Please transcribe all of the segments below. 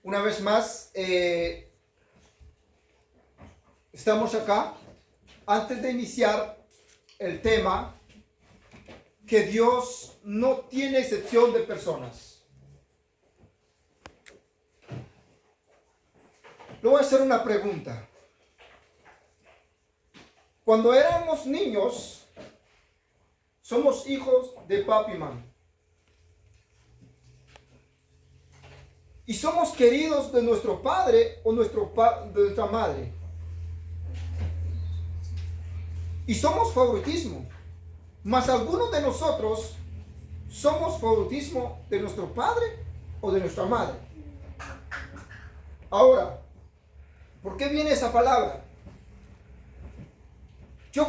Una vez más, estamos acá. Antes de iniciar el tema, que Dios no tiene excepción de personas. Le voy a hacer una pregunta. Cuando éramos niños, somos hijos de papi y mami. Y somos queridos de nuestro padre o de nuestra madre. Y somos favoritismo. Mas algunos de nosotros somos favoritismo de nuestro padre o de nuestra madre. Ahora, ¿por qué viene esa palabra?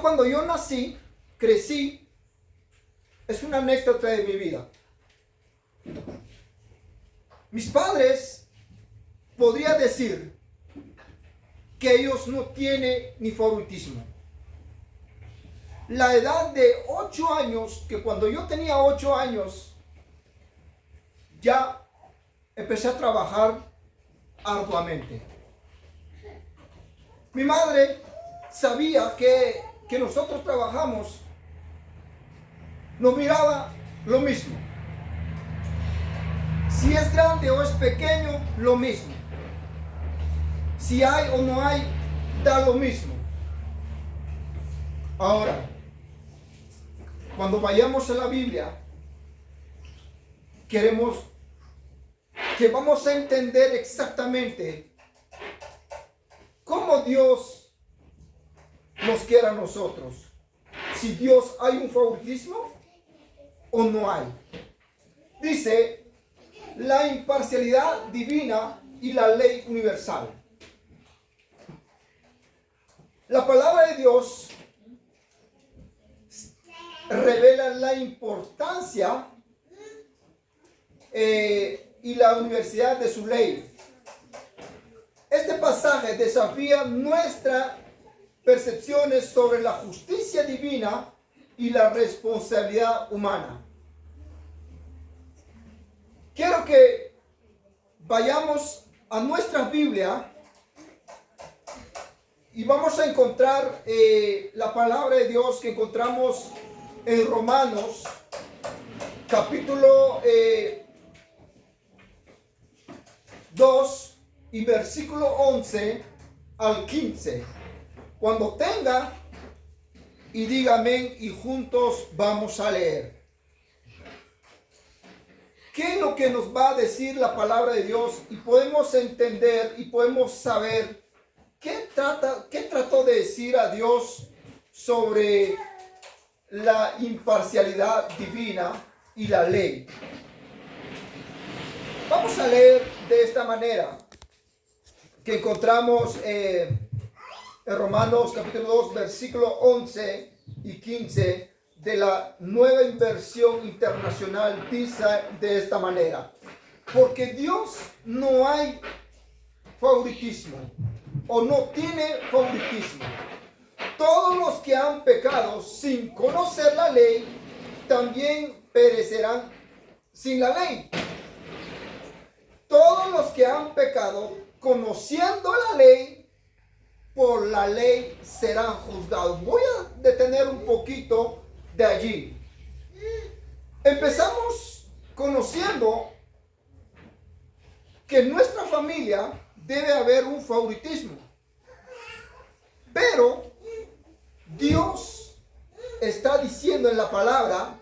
Cuando yo nací, crecí, es una anécdota de mi vida. Mis padres, podría decir que ellos no tienen ni favoritismo. La edad de 8 años, que cuando yo tenía 8 años, ya empecé a trabajar arduamente. Mi madre sabía que nosotros trabajamos, nos miraba lo mismo. Si es grande o es pequeño, lo mismo. Si hay o no hay, da lo mismo. Ahora, cuando vayamos a la Biblia, vamos a entender exactamente cómo Dios nos quiere a nosotros. Si Dios hay un favoritismo o no hay. Dice la imparcialidad divina y la ley universal. La palabra de Dios revela la importancia y la universalidad de su ley. Este pasaje desafía nuestras percepciones sobre la justicia divina y la responsabilidad humana. Quiero que vayamos a nuestra Biblia y vamos a encontrar la palabra de Dios que encontramos en Romanos, capítulo 2 y versículo 11 al 15. Cuando tenga y diga amén y juntos vamos a leer. ¿Qué es lo que nos va a decir la palabra de Dios? Y podemos entender y podemos saber qué trató de decir a Dios sobre la imparcialidad divina y la ley. Vamos a leer de esta manera que encontramos en Romanos capítulo 2 versículo 11 y 15 de la Nueva Versión Internacional. Dice de esta manera: porque Dios no hay favoritismo o no tiene favoritismo. Todos los que han pecado sin conocer la ley también perecerán sin la ley. Todos los que han pecado conociendo la ley, por la ley serán juzgados. Voy a detener un poquito de allí. Empezamos conociendo que en nuestra familia debe haber un favoritismo. Pero Dios está diciendo en la palabra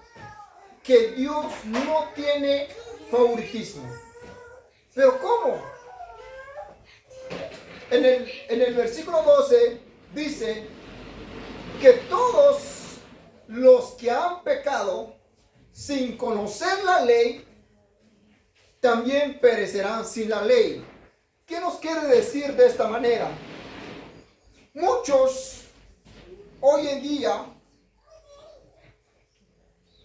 que Dios no tiene favoritismo. ¿Pero cómo? En el versículo 12 dice que todos los que han pecado sin conocer la ley también perecerán sin la ley. ¿Qué nos quiere decir de esta manera? Muchos hoy en día,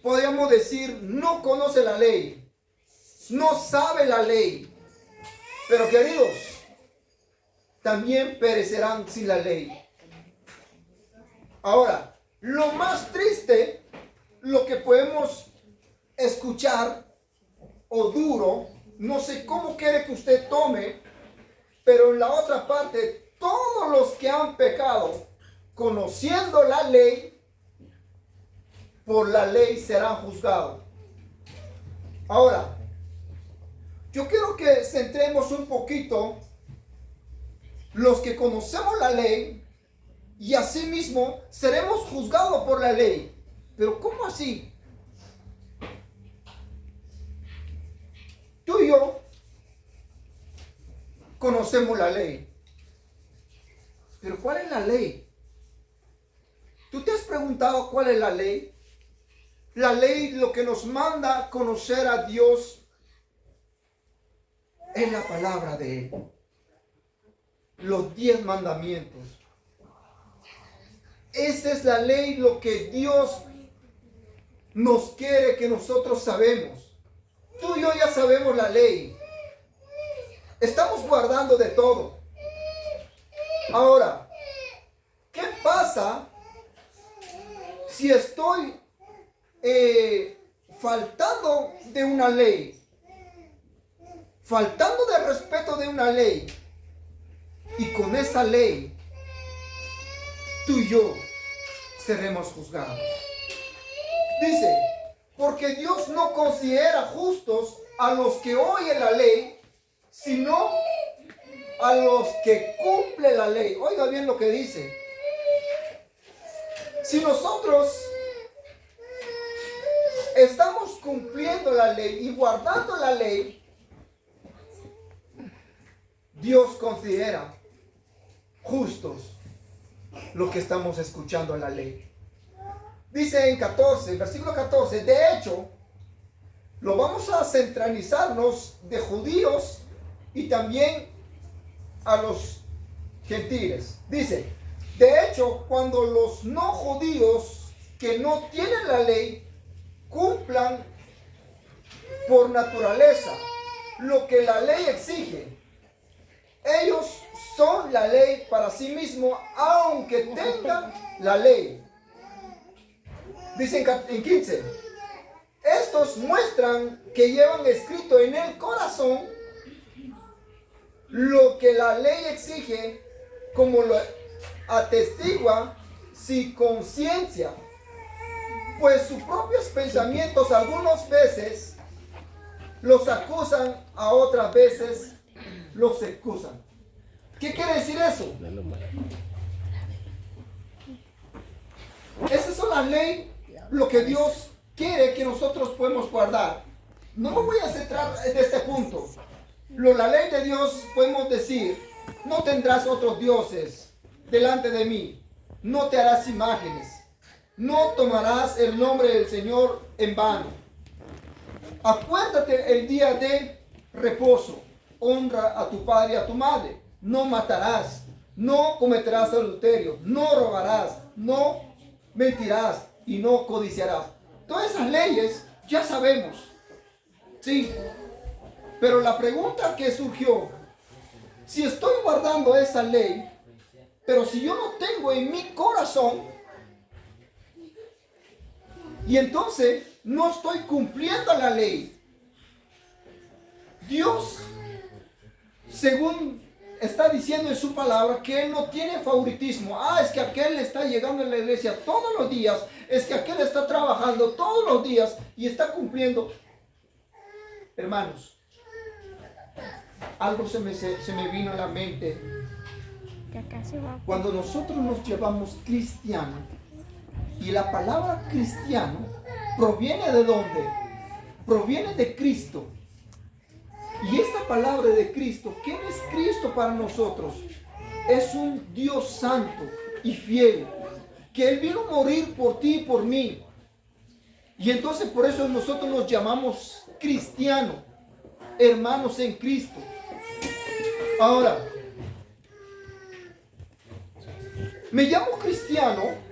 podríamos decir, no conoce la ley, no sabe la ley. Pero queridos, también perecerán sin la ley. Ahora, lo más triste, lo que podemos escuchar o duro, no sé cómo quiere que usted tome, pero en la otra parte, todos los que han pecado, conociendo la ley, por la ley serán juzgados. Ahora, yo quiero que centremos un poquito los que conocemos la ley y asimismo seremos juzgados por la ley. Pero ¿cómo así? Tú y yo conocemos la ley. Pero ¿cuál es la ley? ¿Tú te has preguntado cuál es la ley? La ley lo que nos manda a conocer a Dios es la palabra de Él. Los 10 mandamientos. Esa es la ley, lo que Dios nos quiere que nosotros sabemos. Tú y yo ya sabemos la ley. Estamos guardando de todo. Ahora, ¿qué pasa si estoy faltando de una ley? Faltando de respeto de una ley. Y con esa ley, tú y yo seremos juzgados. Dice, porque Dios no considera justos a los que oyen la ley, sino a los que cumplen la ley. Oiga bien lo que dice. Si nosotros estamos cumpliendo la ley y guardando la ley, Dios considera justos los que estamos escuchando la ley. Dice en 14, versículo 14, de hecho, lo vamos a centralizarnos de judíos y también a los gentiles. Dice, de hecho, cuando los no judíos que no tienen la ley cumplan por naturaleza lo que la ley exige, ellos son la ley para sí mismos, aunque tengan la ley. Dice en 15, estos muestran que llevan escrito en el corazón lo que la ley exige, como lo atestigua su conciencia, pues sus propios pensamientos algunas veces los acusan, a otras veces los excusan. ¿Qué quiere decir eso? Esa es la ley, lo que Dios quiere que nosotros podemos guardar. No me voy a centrar en este punto. La ley de Dios podemos decir, no tendrás otros dioses delante de mí, no te harás imágenes, no tomarás el nombre del Señor en vano. Acuérdate el día de reposo, honra a tu padre y a tu madre, no matarás, no cometerás adulterio, no robarás, no mentirás y no codiciarás. Todas esas leyes ya sabemos, sí, pero la pregunta que surgió, si estoy guardando esa ley, pero si yo no tengo en mi corazón, y entonces no estoy cumpliendo la ley, Dios, según está diciendo en su palabra, que Él no tiene favoritismo. Es que aquel está llegando a la iglesia todos los días, es que aquel está trabajando todos los días y está cumpliendo. Hermanos, algo se me vino a la mente. Cuando nosotros nos llevamos cristiano, y la palabra cristiano proviene ¿de dónde? Proviene de Cristo. Y esta palabra de Cristo, ¿quién es Cristo para nosotros? Es un Dios santo y fiel, que Él vino a morir por ti y por mí. Y entonces por eso nosotros nos llamamos cristianos, hermanos en Cristo. Ahora, me llamo cristiano.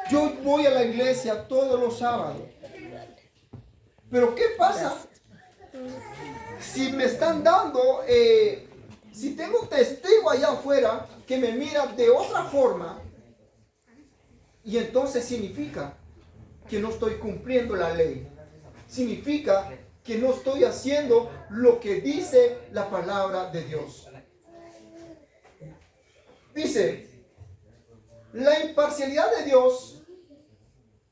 Yo voy a la iglesia todos los sábados. Pero ¿qué pasa si me están dando, si tengo testigo allá afuera que me mira de otra forma? Y entonces significa que no estoy cumpliendo la ley. Significa que no estoy haciendo lo que dice la palabra de Dios. Dice, la imparcialidad de Dios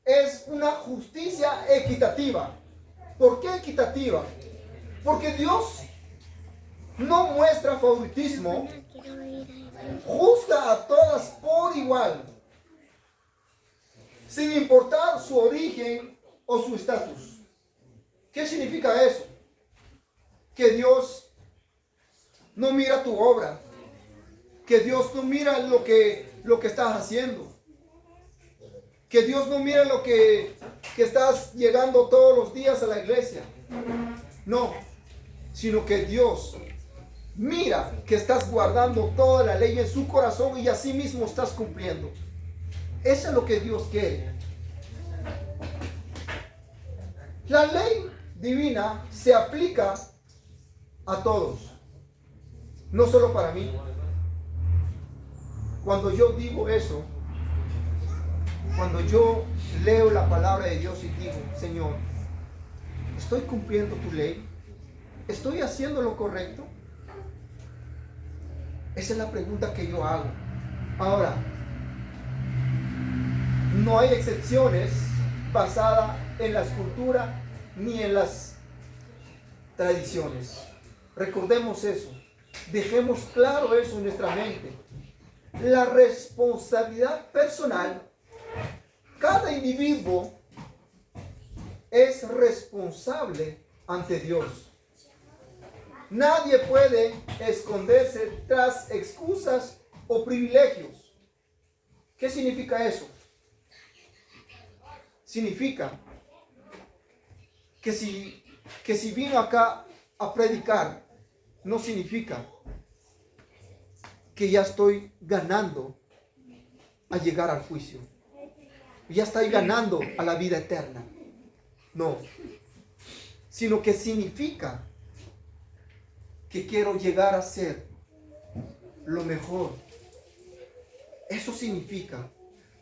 es una justicia equitativa. ¿Por qué equitativa? Porque Dios no muestra favoritismo, juzga a todas por igual, sin importar su origen o su estatus. ¿Qué significa eso? Que Dios no mira tu obra, que Dios no mira lo que estás haciendo, que Dios no mira que estás llegando todos los días a la iglesia. No, sino que Dios mira que estás guardando toda la ley en su corazón y así mismo estás cumpliendo. Eso es lo que Dios quiere. La ley divina se aplica a todos, no solo para mí. Cuando yo digo eso, cuando yo leo la palabra de Dios y digo, Señor, ¿estoy cumpliendo tu ley? ¿Estoy haciendo lo correcto? Esa es la pregunta que yo hago. Ahora, no hay excepciones basadas en la escultura ni en las tradiciones. Recordemos eso. Dejemos claro eso en nuestra mente. La responsabilidad personal, cada individuo es responsable ante Dios. Nadie puede esconderse tras excusas o privilegios. ¿Qué significa eso? Significa que si vino acá a predicar, no significa que ya estoy ganando a llegar al juicio. Ya estoy ganando a la vida eterna. No. Sino que significa que quiero llegar a ser lo mejor. Eso significa.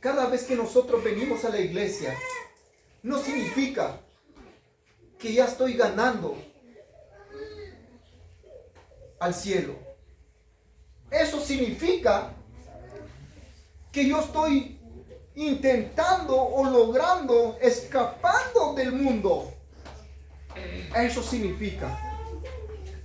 Cada vez que nosotros venimos a la iglesia, no significa que ya estoy ganando al cielo. Eso significa que yo estoy intentando o logrando escapando del mundo. Eso significa.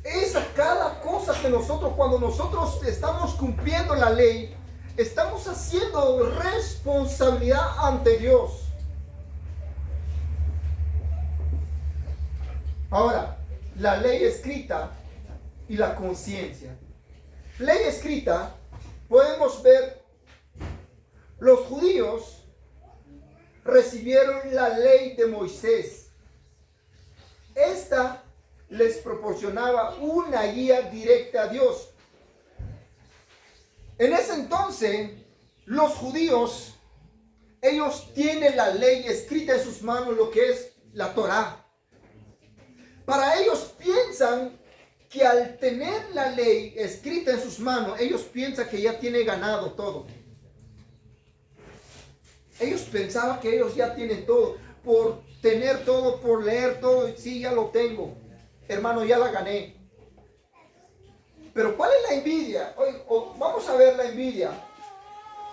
Es cada cosa que nosotros, cuando nosotros estamos cumpliendo la ley, estamos haciendo responsabilidad ante Dios. Ahora, la ley escrita y la conciencia. Ley escrita, podemos ver, los judíos recibieron la ley de Moisés. Esta les proporcionaba una guía directa a Dios. En ese entonces, los judíos, ellos tienen la ley escrita en sus manos, lo que es la Torá. Para ellos piensan que al tener la ley escrita en sus manos, ellos piensan que ya tiene ganado todo. Ellos pensaban que ellos ya tienen todo, por tener todo, por leer todo, y sí, ya lo tengo. Hermano, ya la gané. Pero ¿cuál es la envidia? Vamos a ver la envidia.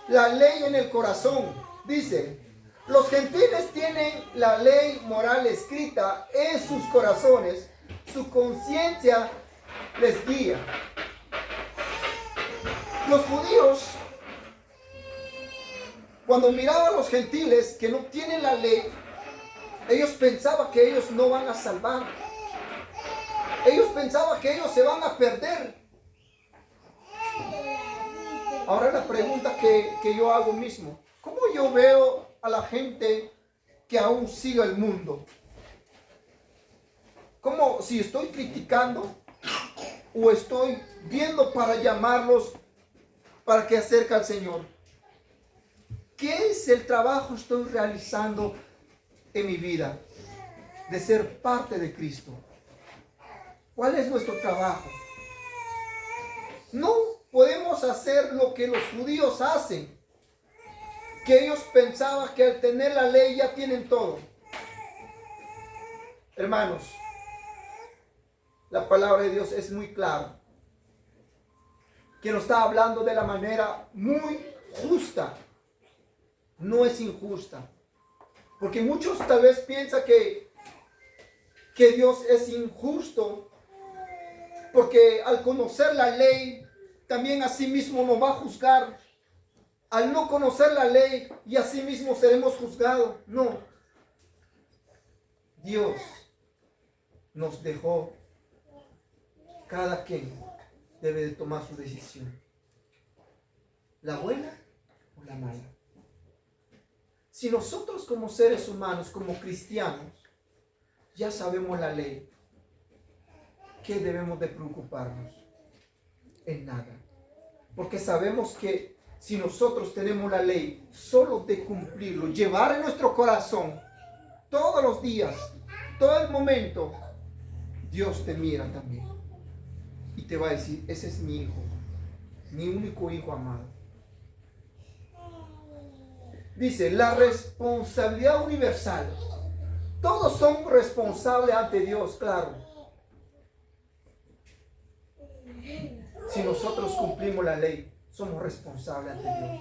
La ley en el corazón. Dice, los gentiles tienen la ley moral escrita en sus corazones. Su conciencia les guía. Los judíos, cuando miraban a los gentiles que no tienen la ley, ellos pensaban que ellos no van a salvar. Ellos pensaban que ellos se van a perder. Ahora la pregunta que yo hago mismo, ¿cómo yo veo a la gente que aún sigue el mundo? ¿Cómo si estoy criticando o estoy viendo para llamarlos para que acerque al Señor? ¿Qué es el trabajo que estoy realizando en mi vida de ser parte de Cristo? ¿Cuál es nuestro trabajo? No podemos hacer lo que los judíos hacen, que ellos pensaban que al tener la ley ya tienen todo. Hermanos, la palabra de Dios es muy clara, que nos está hablando de la manera muy justa, no es injusta. Porque muchos tal vez piensan que Dios es injusto, porque al conocer la ley, también a sí mismo nos va a juzgar. Al no conocer la ley, y a sí mismo seremos juzgados. No. Dios nos dejó, cada quien debe de tomar su decisión. La buena o la mala. Si nosotros como seres humanos, como cristianos, ya sabemos la ley, ¿qué debemos de preocuparnos? En nada. Porque sabemos que si nosotros tenemos la ley, solo de cumplirlo, llevar en nuestro corazón, todos los días, todo el momento, Dios te mira también. Y te va a decir, ese es mi hijo, mi único hijo amado. Dice, la responsabilidad universal. Todos son responsables ante Dios, claro. Si nosotros cumplimos la ley, somos responsables ante Dios.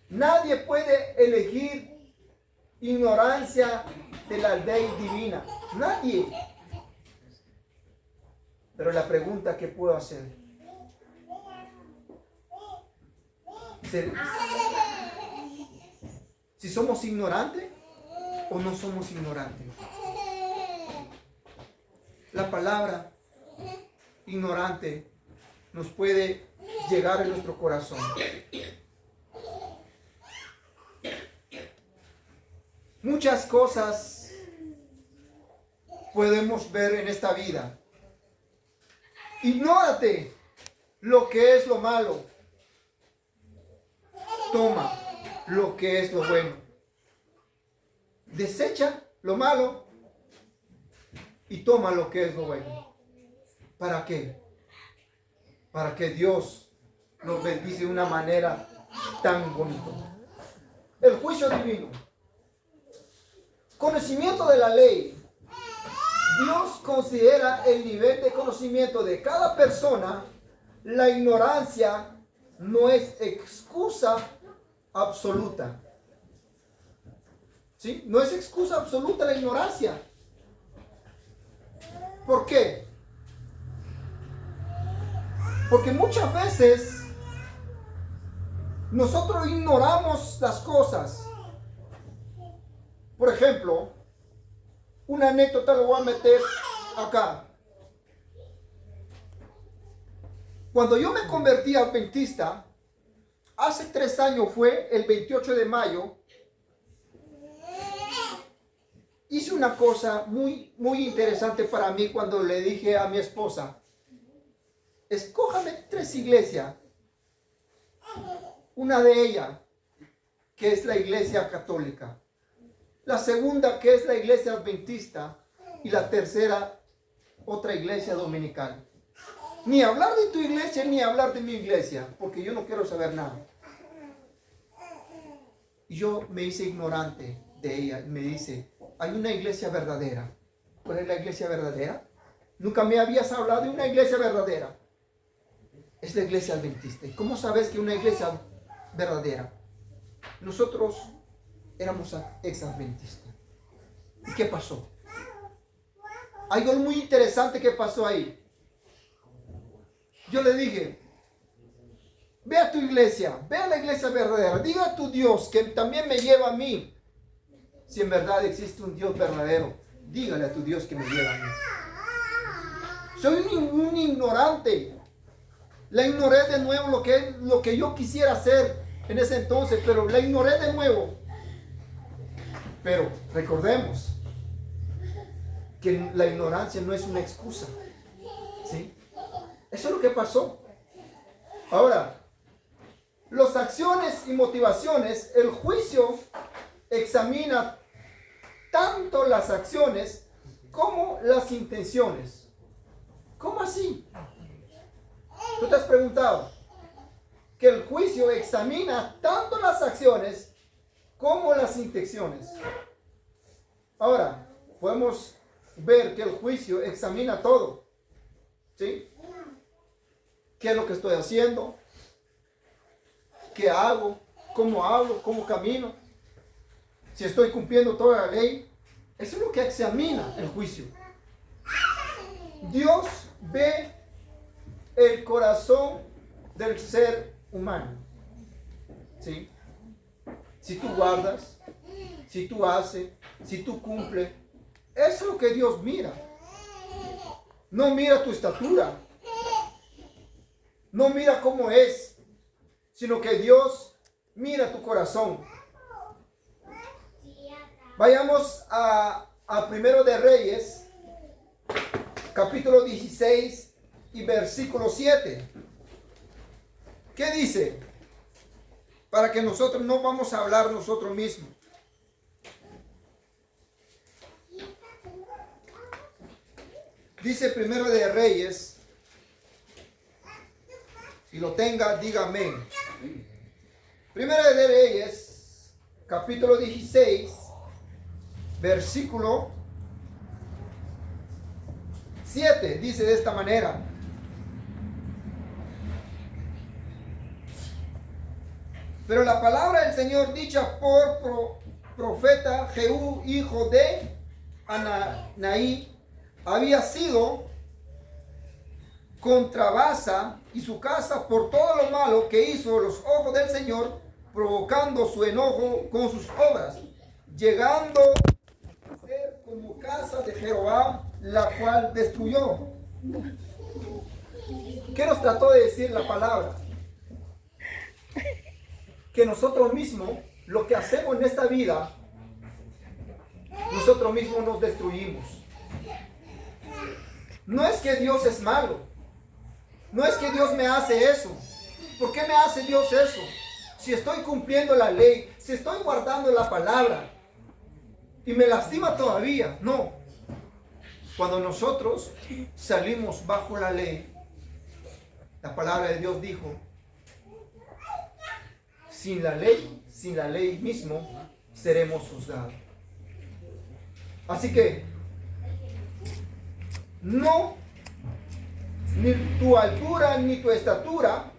Nadie puede elegir ignorancia de la ley divina. Nadie. Pero la pregunta que puedo hacer, si somos ignorantes o no somos ignorantes. La palabra ignorante nos puede llegar en nuestro corazón. Muchas cosas podemos ver en esta vida. Ignórate lo que es lo malo. Toma lo que es lo bueno. Desecha lo malo y toma lo que es lo bueno. ¿Para qué? Para que Dios nos bendice de una manera tan bonita. El juicio divino. Conocimiento de la ley. Dios considera el nivel de conocimiento de cada persona. La ignorancia no es excusa absoluta. ¿Sí? No es excusa absoluta la ignorancia. ¿Por qué? Porque muchas veces nosotros ignoramos las cosas. Por ejemplo, una anécdota lo voy a meter acá. Cuando yo me convertí adventista, hace 3 años fue el 28 de mayo, hice una cosa muy interesante para mí cuando le dije a mi esposa, escójame 3 iglesias. Una de ellas, que es la iglesia católica. La segunda, que es la iglesia adventista. Y la tercera, otra iglesia dominical. Ni hablar de tu iglesia, ni hablar de mi iglesia, porque yo no quiero saber nada. Y yo me hice ignorante de ella. Me dice, hay una iglesia verdadera. ¿Cuál es la iglesia verdadera? Nunca me habías hablado de una iglesia verdadera. Es la iglesia adventista. ¿Y cómo sabes que una iglesia verdadera? Nosotros éramos ex-adventistas. ¿Y qué pasó? Hay algo muy interesante que pasó ahí. Yo le dije, ve a tu iglesia, ve a la iglesia verdadera, diga a tu Dios que también me lleva a mí. Si en verdad existe un Dios verdadero, dígale a tu Dios que me lleva a mí. Soy un ignorante. La ignoré de nuevo lo que yo quisiera hacer en ese entonces, pero la ignoré de nuevo. Pero recordemos que la ignorancia no es una excusa. ¿Sí? Eso es lo que pasó. Ahora, las acciones y motivaciones, el juicio examina tanto las acciones como las intenciones. ¿Cómo así? ¿Tú te has preguntado? Que el juicio examina tanto las acciones como las intenciones. Ahora, podemos ver que el juicio examina todo. ¿Sí? ¿Qué es lo que estoy haciendo? ¿Qué hago? ¿Cómo hablo? ¿Cómo camino? Si estoy cumpliendo toda la ley. Eso es lo que examina el juicio. Dios ve el corazón del ser humano. ¿Sí? Si tú guardas, si tú haces, si tú cumples, eso es lo que Dios mira. No mira tu estatura, no mira cómo es, sino que Dios mira tu corazón. Vayamos a Primero de Reyes, capítulo 16 y versículo 7. ¿Qué dice? Para que nosotros no vamos a hablar nosotros mismos. Dice Primero de Reyes, si lo tenga, dígame. Primero de Reyes, capítulo 16, versículo 7, dice de esta manera. Pero la palabra del Señor dicha por profeta Jehú, hijo de Ananaí, había sido contra Baasa y su casa por todo lo malo que hizo los ojos del Señor, provocando su enojo con sus obras, llegando a ser como casa de Jeroboam, la cual destruyó. ¿Qué nos trató de decir la palabra? Que nosotros mismos, lo que hacemos en esta vida, nosotros mismos nos destruimos. No es que Dios es malo. No es que Dios me hace eso. ¿Por qué me hace Dios eso? Si estoy cumpliendo la ley, si estoy guardando la palabra y me lastima todavía. No. Cuando nosotros salimos bajo la ley, la palabra de Dios dijo, sin la ley mismo, seremos juzgados. Así que, no, ni tu altura ni tu estatura,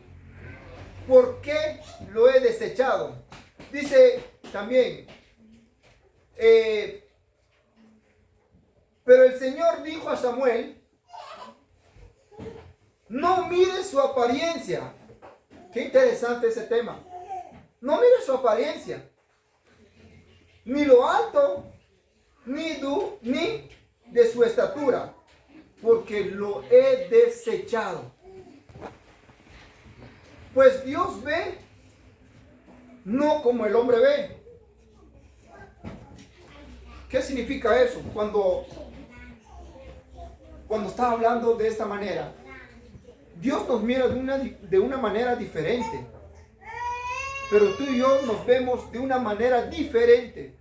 ¿por qué lo he desechado? Dice también, pero el Señor dijo a Samuel, no mires su apariencia. Qué interesante ese tema. No mires su apariencia, ni lo alto, ni de su estatura, porque lo he desechado. Pues Dios ve no como el hombre ve. ¿Qué significa eso? Cuando está hablando de esta manera, Dios nos mira de una manera diferente, pero tú y yo nos vemos de una manera diferente.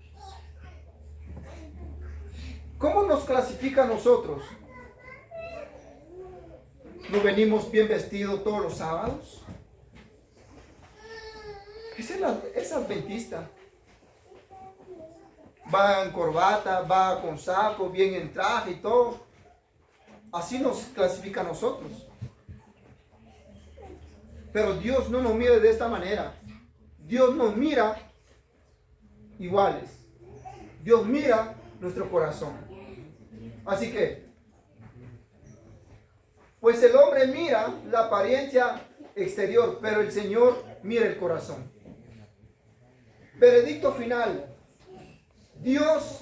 ¿Cómo nos clasifica a nosotros? ¿No venimos bien vestidos todos los sábados? Es adventista. Va en corbata, va con saco, bien en traje y todo. Así nos clasifica a nosotros. Pero Dios no nos mira de esta manera. Dios nos mira iguales. Dios mira nuestro corazón. Así que, pues el hombre mira la apariencia exterior, pero el Señor mira el corazón. Veredicto final. Dios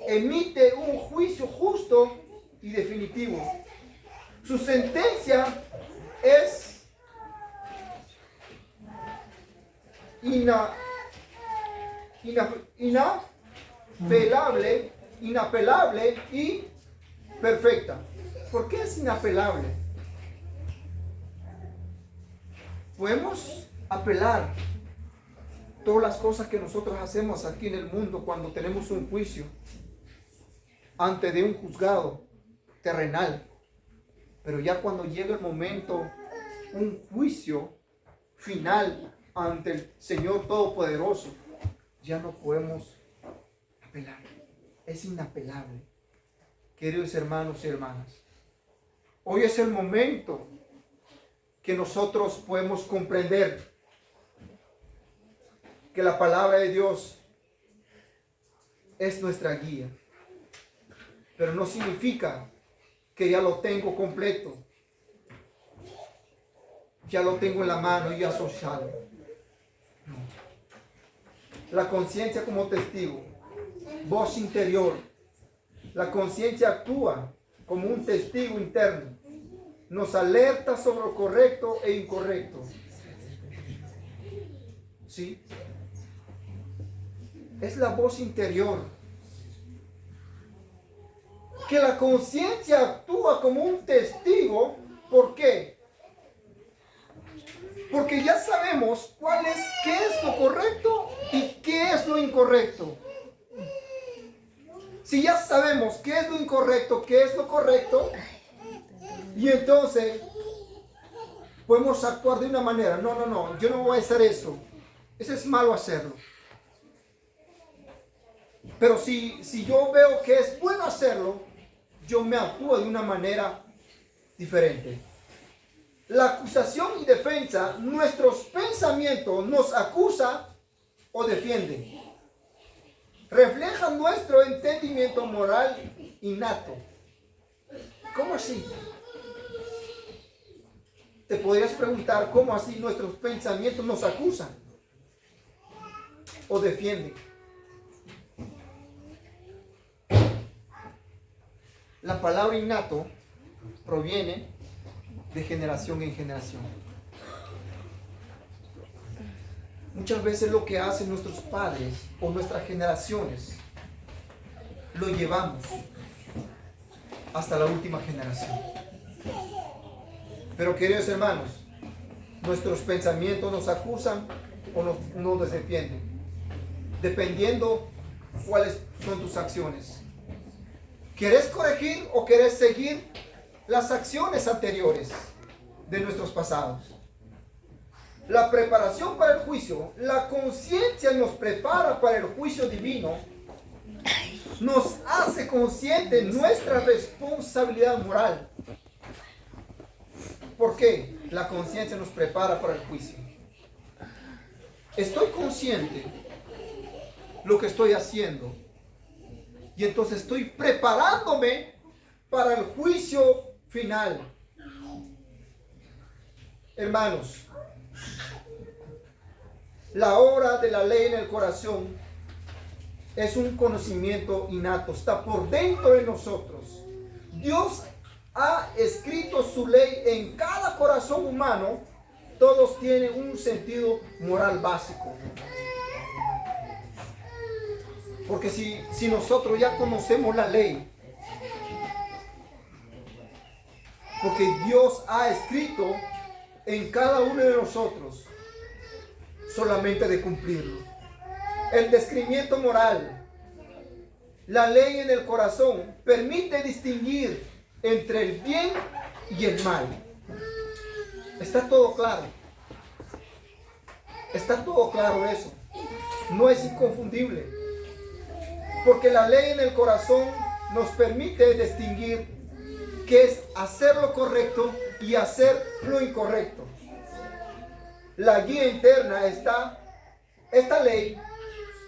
emite un juicio justo y definitivo. Su sentencia es inapelable y perfecta. ¿Por qué es inapelable? Podemos apelar todas las cosas que nosotros hacemos aquí en el mundo cuando tenemos un juicio ante de un juzgado terrenal, pero ya cuando llega el momento, un juicio final ante el Señor Todopoderoso, ya no podemos apelar. Es inapelable. Queridos hermanos y hermanas, hoy es el momento que nosotros podemos comprender que la palabra de Dios es nuestra guía. Pero no significa que ya lo tengo completo, ya lo tengo en la mano y ya soy salvo. No. La conciencia como testigo, voz interior. La conciencia actúa como un testigo interno. Nos alerta sobre lo correcto e incorrecto. ¿Sí? Es la voz interior. Que la conciencia actúa como un testigo. ¿Por qué? Porque ya sabemos qué es lo correcto y qué es lo incorrecto. Si ya sabemos qué es lo incorrecto, qué es lo correcto, y entonces podemos actuar de una manera. No, yo no voy a hacer eso. Eso es malo hacerlo. Pero si yo veo que es bueno hacerlo, yo me actúo de una manera diferente. La acusación y defensa, nuestros pensamientos nos acusa o defienden. Reflejan nuestro entendimiento moral innato. ¿Cómo así? Te podrías preguntar, ¿cómo así nuestros pensamientos nos acusan o defienden? La palabra innato proviene de generación en generación. Muchas veces lo que hacen nuestros padres o nuestras generaciones lo llevamos hasta la última generación. Pero queridos hermanos, nuestros pensamientos nos acusan o nos defienden, dependiendo cuáles son tus acciones. ¿Quieres corregir o quieres seguir las acciones anteriores de nuestros pasados? La preparación para el juicio, la conciencia nos prepara para el juicio divino, nos hace consciente de nuestra responsabilidad moral. ¿Por qué? La conciencia nos prepara para el juicio. Estoy consciente de lo que estoy haciendo y entonces estoy preparándome para el juicio final. Hermanos, la obra de la ley en el corazón es un conocimiento innato, está por dentro de nosotros. Dios ha escrito su ley en cada corazón humano. Todos tienen un sentido moral básico. Porque si nosotros ya conocemos la ley, porque Dios ha escrito en cada uno de nosotros, solamente de cumplirlo. El discernimiento moral, la ley en el corazón, permite distinguir entre el bien y el mal. Está todo claro. Está todo claro eso. No es inconfundible. Porque la ley en el corazón nos permite distinguir qué es hacer lo correcto y hacer lo incorrecto. La guía interna esta ley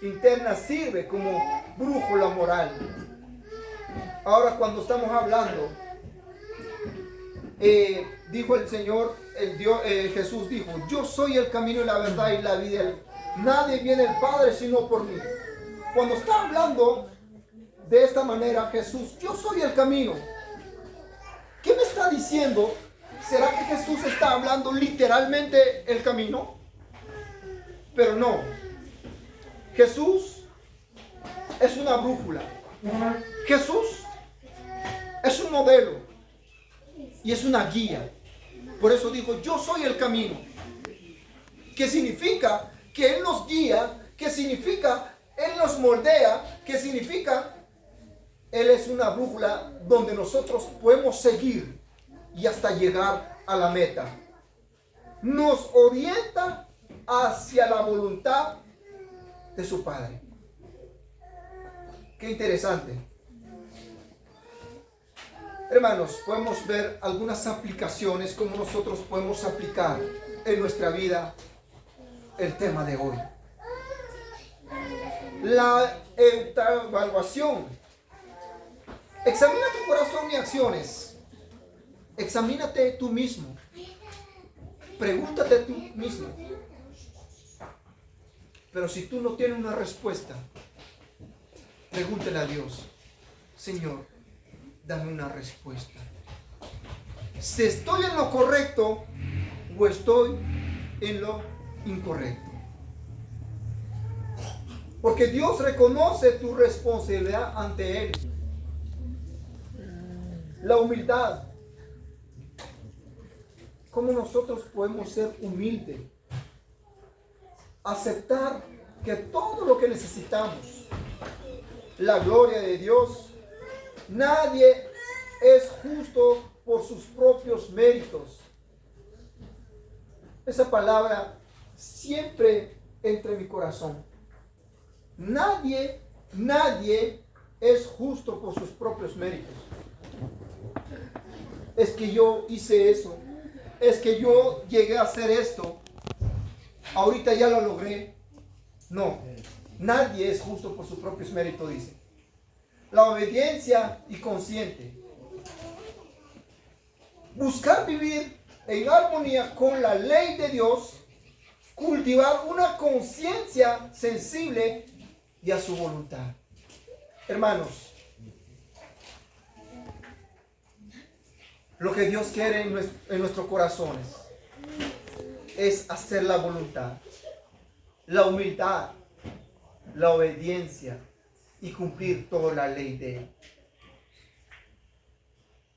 interna sirve como brújula moral. Ahora cuando estamos hablando, dijo el Señor, Jesús dijo, yo soy el camino y la verdad y la vida. Nadie viene al Padre sino por mí. Cuando está hablando de esta manera Jesús, yo soy el camino. ¿Qué me está diciendo? ¿Será que Jesús está hablando literalmente el camino? Pero no. Jesús es una brújula. Jesús es un modelo y es una guía. Por eso dijo, yo soy el camino. ¿Qué significa? Que Él nos guía. ¿Qué significa? Él nos moldea. ¿Qué significa? Él es una brújula donde nosotros podemos seguir y hasta llegar a la meta. Nos orienta hacia la voluntad de su Padre. Qué interesante. Hermanos, podemos ver algunas aplicaciones como nosotros podemos aplicar en nuestra vida el tema de hoy. La autoevaluación. Examina tu corazón y acciones. Examínate tú mismo. Pregúntate tú mismo. Pero si tú no tienes una respuesta, pregúntale a Dios: Señor, dame una respuesta. Si estoy en lo correcto o estoy en lo incorrecto. Porque Dios reconoce tu responsabilidad ante Él. La humildad. ¿Cómo nosotros podemos ser humildes? Aceptar que todo lo que necesitamos, la gloria de Dios, nadie es justo por sus propios méritos. Esa palabra siempre entra en mi corazón. Nadie es justo por sus propios méritos. Es que yo hice eso. Es que yo llegué a hacer esto. Ahorita ya lo logré. No, nadie es justo por sus propios méritos, dice. La obediencia y consciente. Buscar vivir en armonía con la ley de Dios. Cultivar una conciencia sensible y a su voluntad. Hermanos, lo que Dios quiere en nuestros corazones es hacer la voluntad, la humildad, la obediencia y cumplir toda la ley de Él.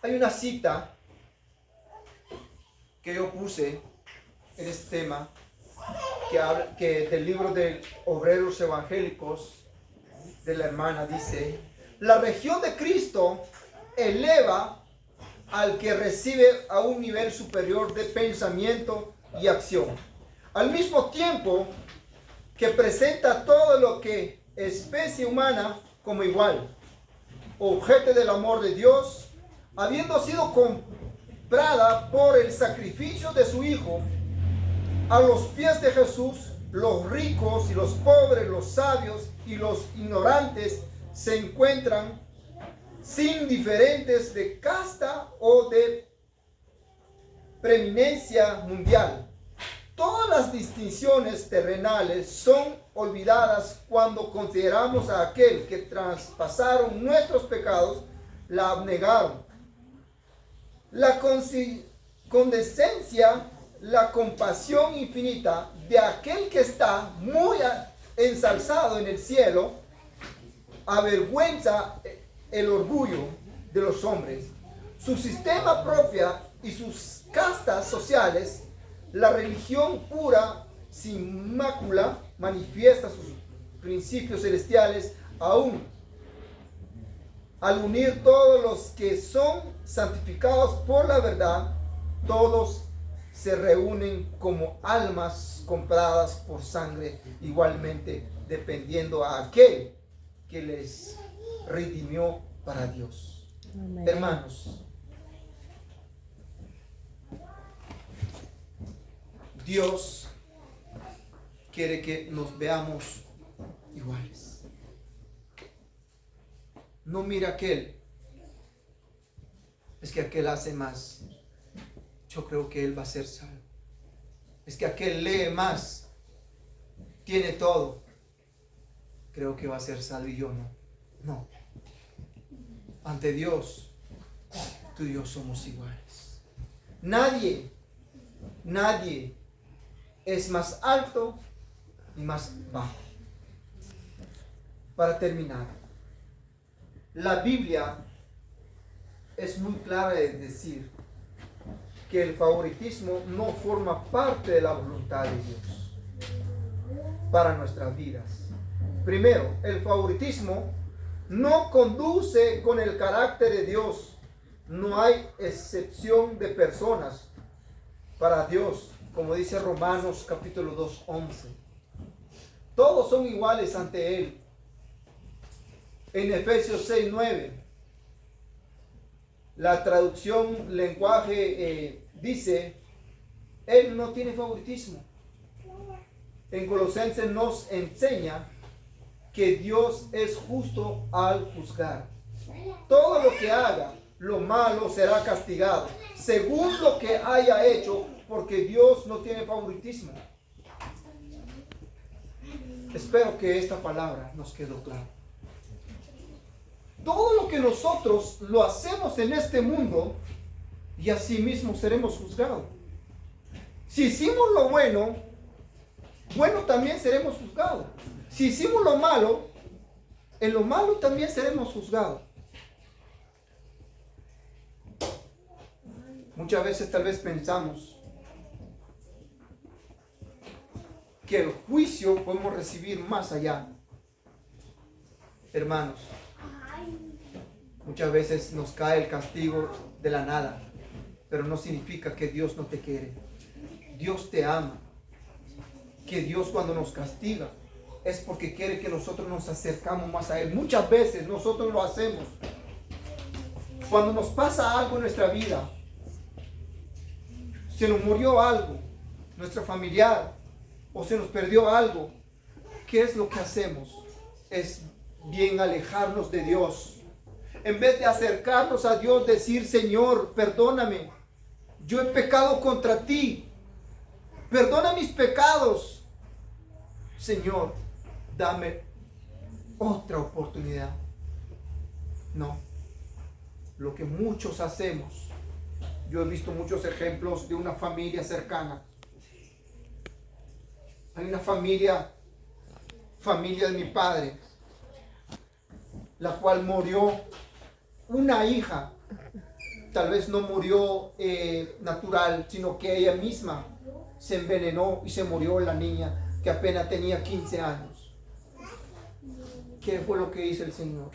Hay una cita que yo puse en este tema que del libro de Obreros Evangélicos de la hermana dice: la región de Cristo eleva al que recibe a un nivel superior de pensamiento y acción, al mismo tiempo que presenta todo lo que especie humana como igual, objeto del amor de Dios, habiendo sido comprada por el sacrificio de su Hijo. A los pies de Jesús, los ricos y los pobres, los sabios y los ignorantes se encuentran sin diferentes de casta o de preeminencia mundial. Todas las distinciones terrenales son olvidadas cuando consideramos a aquel que traspasaron nuestros pecados, la abnegaron. La condescencia, la compasión infinita de aquel que está muy ensalzado en el cielo, avergüenza el orgullo de los hombres. Su sistema propio y sus castas sociales, la religión pura, sin mácula, manifiesta sus principios celestiales aún. Al unir todos los que son santificados por la verdad, todos se reúnen como almas compradas por sangre, igualmente dependiendo a aquel que les redimió para Dios. Amén. Hermanos, Dios quiere que nos veamos iguales. No mira aquel, es que aquel hace más, yo creo que él va a ser salvo. Es que aquel lee más, tiene todo, creo que va a ser salvo y yo no. No. Ante Dios, tú y yo somos iguales. Nadie es más alto ni más bajo. Para terminar, la Biblia es muy clara de decir que el favoritismo no forma parte de la voluntad de Dios para nuestras vidas. Primero, el favoritismo no conduce con el carácter de Dios. No hay excepción de personas para Dios, como dice Romanos capítulo 2, 11. Todos son iguales ante Él. En Efesios 6, 9. La traducción lenguaje dice, Él no tiene favoritismo. En Colosenses nos enseña que Dios es justo al juzgar. Todo lo que haga, lo malo será castigado, según lo que haya hecho, porque Dios no tiene favoritismo. Espero que esta palabra nos quedó clara. Todo lo que nosotros lo hacemos en este mundo, y así mismo seremos juzgados. Si hicimos lo bueno, bueno también seremos juzgados. Si hicimos lo malo, en lo malo también seremos juzgados. Muchas veces tal vez pensamos que el juicio podemos recibir más allá. Hermanos, muchas veces nos cae el castigo de la nada, pero no significa que Dios no te quiere. Dios te ama. Que Dios cuando nos castiga es porque quiere que nosotros nos acercamos más a Él. Muchas veces nosotros lo hacemos. Cuando nos pasa algo en nuestra vida, se nos murió algo, nuestro familiar, o se nos perdió algo, ¿qué es lo que hacemos? Es bien alejarnos de Dios. En vez de acercarnos a Dios, decir, Señor, perdóname, yo he pecado contra ti, perdona mis pecados. Señor, dame otra oportunidad. No, lo que muchos hacemos, yo he visto muchos ejemplos de una familia cercana. Hay una familia de mi padre, la cual murió una hija. Tal vez no murió natural, sino que ella misma se envenenó y se murió la niña que apenas tenía 15 años. ¿Qué fue lo que hizo el Señor?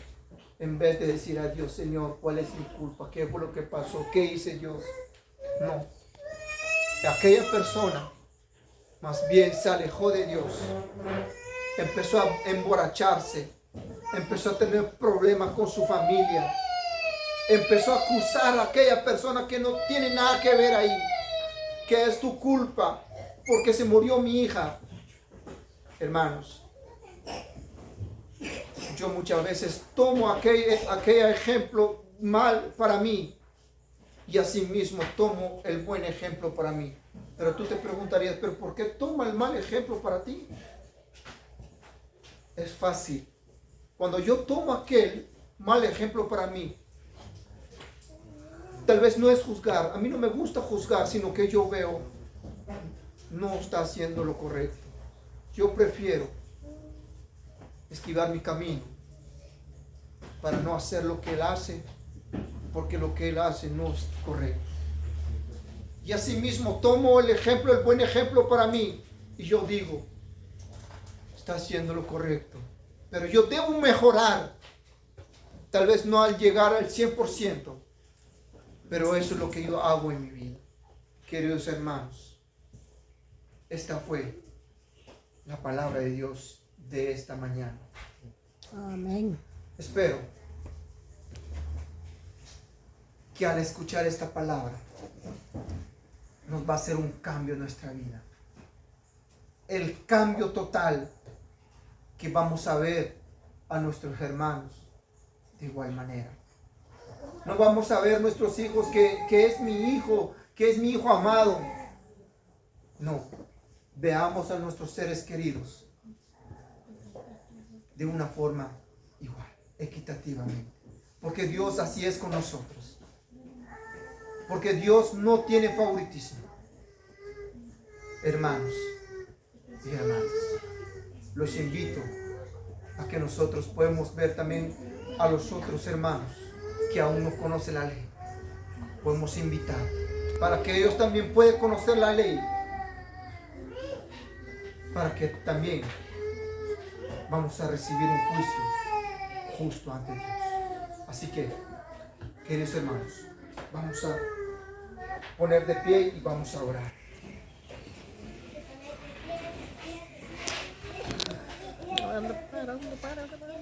En vez de decir a Dios, Señor, ¿cuál es mi culpa? ¿Qué fue lo que pasó? ¿Qué hice yo? No. Aquella persona más bien se alejó de Dios. Empezó a emborracharse. Empezó a tener problemas con su familia. Empezó a acusar a aquella persona que no tiene nada que ver ahí. Que es tu culpa porque se murió mi hija. Hermanos, yo muchas veces tomo aquel ejemplo mal para mí y asimismo tomo el buen ejemplo para mí. Pero tú te preguntarías, ¿pero por qué toma el mal ejemplo para ti? Es fácil. Cuando yo tomo aquel mal ejemplo para mí, tal vez no es juzgar. A mí no me gusta juzgar, sino que yo veo, no está haciendo lo correcto. Yo prefiero esquivar mi camino para no hacer lo que él hace, porque lo que él hace no es correcto. Y asimismo tomo el ejemplo, el buen ejemplo para mí, y yo digo, está haciendo lo correcto, pero yo debo mejorar, tal vez no al llegar al 100%, pero eso es lo que yo hago en mi vida. Queridos hermanos, esta fue la palabra de Dios de esta mañana. Amén. Espero que al escuchar esta palabra nos va a hacer un cambio en nuestra vida. El cambio total que vamos a ver a nuestros hermanos de igual manera. No vamos a ver nuestros hijos que es mi hijo, que es mi hijo amado. No, veamos a nuestros seres queridos de una forma igual, equitativamente. Porque Dios así es con nosotros. Porque Dios no tiene favoritismo. Hermanos y hermanas, los invito a que nosotros podemos ver también a los otros hermanos que aún no conocen la ley. Podemos invitar para que ellos también puedan conocer la ley, para que también vamos a recibir un juicio justo ante Dios. Así que, queridos hermanos, vamos a poner de pie y vamos a orar. Para.